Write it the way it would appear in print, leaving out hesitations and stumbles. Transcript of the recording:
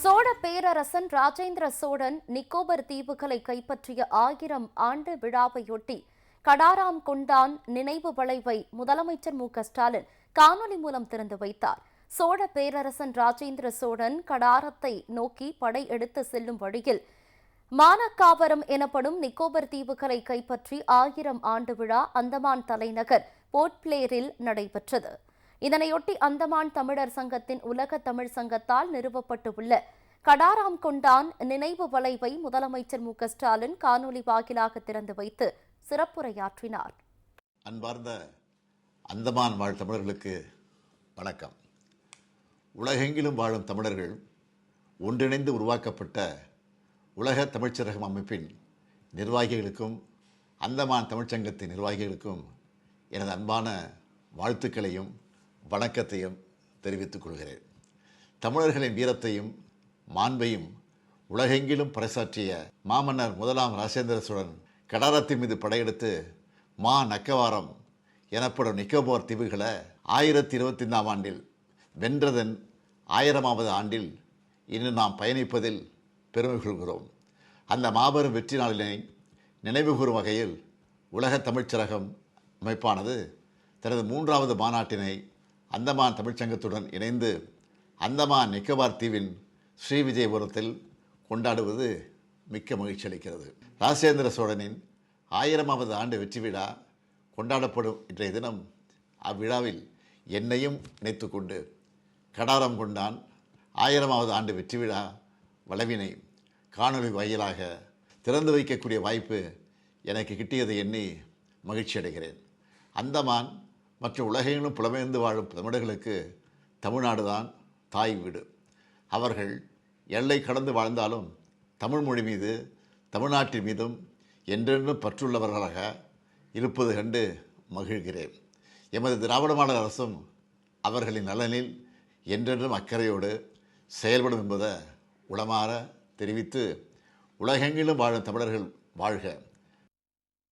சோழ பேரரசன் ராஜேந்திர சோழன் நிக்கோபர் தீவுகளை கைப்பற்றிய 1000 ஆண்டு விழாவையொட்டி கடாராம் கொண்டான் நினைவு வளைவை முதலமைச்சர் மு.க.ஸ்டாலின் காணொலி மூலம் திறந்து வைத்தார். சோழ பேரரசன் ராஜேந்திர சோழன் கடாரத்தை நோக்கி படை எடுத்து செல்லும் வழியில் மானக்காவரம் எனப்படும் நிக்கோபர் தீவுகளை கைப்பற்றி 1000 ஆண்டு விழா அந்தமான் தலைநகர் போர்ட் பிளேரில் நடைபெற்றது. இதனையொட்டி அந்தமான் தமிழர் சங்கத்தின் உலக தமிழ் சங்கத்தால் நிறுவப்பட்டுள்ள கடாராம் கொண்டான் நினைவு வளைவை முதலமைச்சர் மு.க.ஸ்டாலின் காணொலி வாயிலாக திறந்து வைத்து சிறப்புரையாற்றினார். அன்பார்ந்த அந்தமான் வாழ் தமிழர்களுக்கு வணக்கம். உலகெங்கிலும் வாழும் தமிழர்கள் ஒன்றிணைந்து உருவாக்கப்பட்ட உலக தமிழ்ச்சரகம் அமைப்பின் நிர்வாகிகளுக்கும் அந்தமான் தமிழ்ச்சங்கத்தின் நிர்வாகிகளுக்கும் எனது அன்பான வாழ்த்துக்களையும் வணக்கத்தையும் தெரிவித்துக் கொள்கிறேன். தமிழர்களின் வீரத்தையும் மாண்பையும் உலகெங்கிலும் பறைசாற்றிய மாமன்னர் முதலாம் ராஜேந்திர சோழன் கடாரத்தின் மீது படையெடுத்து நக்கவாரம் எனப்படும் நிக்கோபார் தீவுகளை 1025ஆம் ஆண்டில் வென்றதன் 1000வது ஆண்டில் இன்று நாம் பயணிப்பதில் பெருமை கொள்கிறோம். அந்த மாபெரும் வெற்றி நாளினை நினைவுகூறும் வகையில் உலக தமிழ்ச்சரகம் அமைப்பானது தனது 3வது மாநாட்டினை அந்தமான் தமிழ்ச்சங்கத்துடன் இணைந்து அந்தமான் நிக்கோபார் தீவின் ஸ்ரீவிஜயபுரத்தில் கொண்டாடுவது மிக்க மகிழ்ச்சி அளிக்கிறது. ராஜேந்திர சோழனின் 1000வது ஆண்டு வெற்றி விழா கொண்டாடப்படும் இன்றைய தினம் அவ்விழாவில் என்னையும் இணைத்து கொண்டு கடாரம் கொண்டான் 1000வது ஆண்டு வெற்றி விழா வளைவினை காணொலி வாயிலாக திறந்து வைக்கக்கூடிய வாய்ப்பு எனக்கு கிட்டியதை எண்ணி மகிழ்ச்சி அடைகிறேன். அந்தமான் மற்றும் உலகெங்கிலும் புலம்பெயர்ந்து வாழும் தமிழர்களுக்கு தமிழ்நாடு தான் தாய் வீடு. அவர்கள் எல்லை கடந்து வாழ்ந்தாலும் தமிழ் மொழி மீது தமிழ்நாட்டின் மீதும் என்றென்றும் பற்றுள்ளவர்களாக இருப்பது கண்டு மகிழ்கிறேன். எமது திராவிட மாடல் அரசும் அவர்களின் நலனில் என்றென்றும் அக்கறையோடு செயல்படும் என்பதை உளமாற தெரிவித்து உலகெங்கிலும் வாழும் தமிழர்கள் வாழ்க.